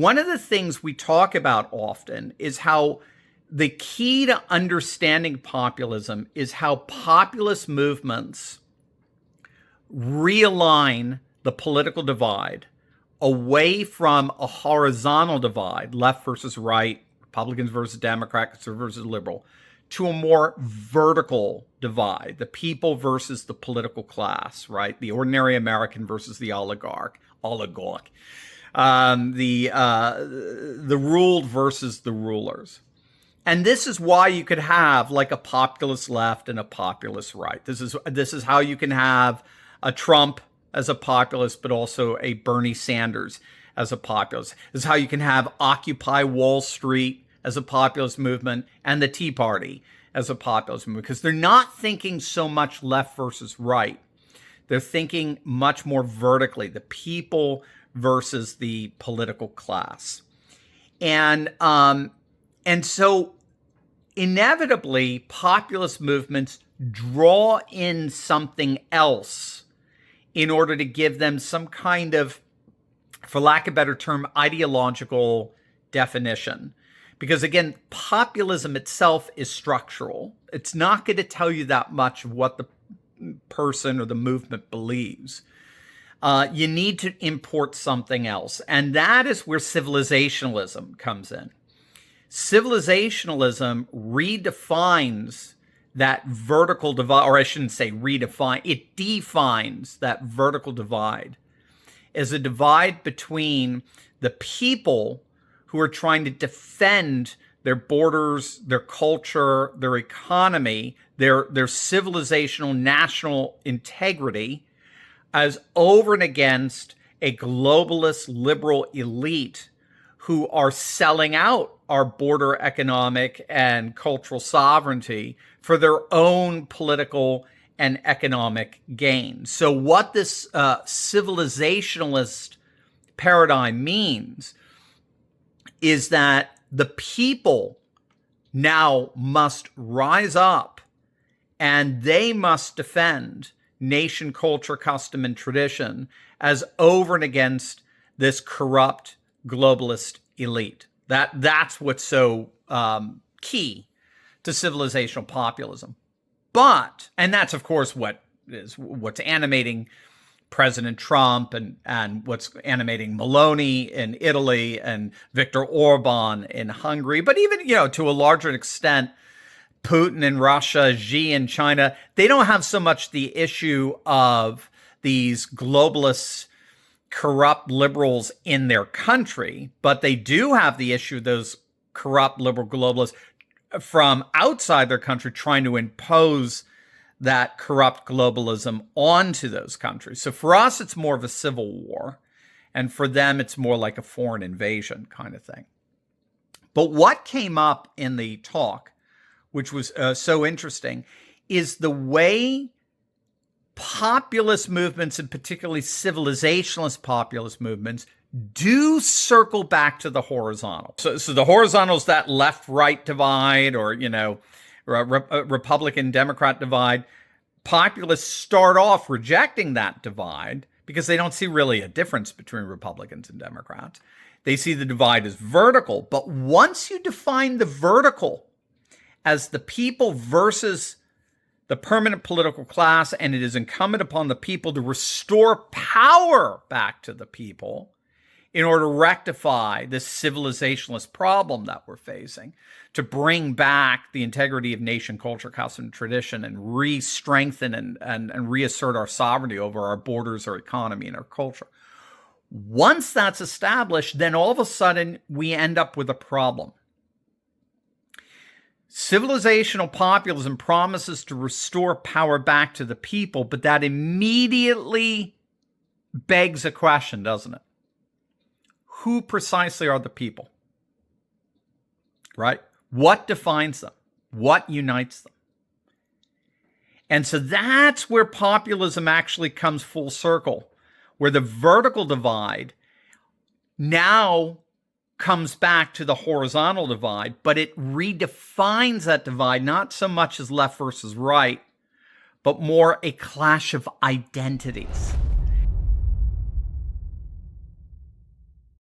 one of the things we talk about often is how the key to understanding populism is how populist movements realign the political divide away from a horizontal divide, left versus right, Republicans versus Democrats versus liberal, to a more vertical divide, the people versus the political class, right? The ordinary American versus the oligarch, the ruled versus the rulers. And this is why you could have like a populist left and a populist right. This is how you can have a Trump as a populist, but also a Bernie Sanders as a populist. This is how you can have Occupy Wall Street as a populist movement and the Tea Party as a populist movement, because they're not thinking so much left versus right. They're thinking much more vertically, the people versus the political class. And so inevitably, populist movements draw in something else in order to give them some kind of, for lack of a better term, ideological definition. Because again, populism itself is structural. It's not going to tell you that much of what the person or the movement believes. You need to import something else. And that is where civilizationalism comes in. Civilizationalism redefines that vertical divide, or I shouldn't say redefine, it defines that vertical divide as a divide between the people who are trying to defend their borders, their culture, their economy, their civilizational national integrity, as over and against a globalist liberal elite who are selling out our border economic and cultural sovereignty for their own political and economic gain. So what this civilizationalist paradigm means is that the people now must rise up and they must defend nation, culture, custom, and tradition as over and against this corrupt globalist elite. That's what's so key to civilizational populism. And that's of course what's animating President Trump and what's animating Meloni in Italy and Viktor Orban in Hungary. But even, to a larger extent, Putin in Russia, Xi in China, they don't have so much the issue of these globalist, corrupt liberals in their country, but they do have the issue of those corrupt liberal globalists from outside their country trying to impose that corrupt globalism onto those countries. So for us, it's more of a civil war, and for them, it's more like a foreign invasion kind of thing. But what came up in the talk, which was so interesting, is the way populist movements, and particularly civilizationalist populist movements, do circle back to the horizontal. So the horizontal is that left-right divide, or, Republican-Democrat divide. Populists start off rejecting that divide because they don't see really a difference between Republicans and Democrats. They see the divide as vertical. But once you define the vertical as the people versus the permanent political class, and it is incumbent upon the people to restore power back to the people in order to rectify this civilizationalist problem that we're facing, to bring back the integrity of nation, culture, custom, and tradition, and re-strengthen and reassert our sovereignty over our borders, our economy, and our culture. Once that's established, then all of a sudden we end up with a problem. Civilizational populism promises to restore power back to the people, but that immediately begs a question, doesn't it? Who precisely are the people? Right? What defines them? What unites them? And so that's where populism actually comes full circle, where the vertical divide now comes back to the horizontal divide, but it redefines that divide, not so much as left versus right, but more a clash of identities.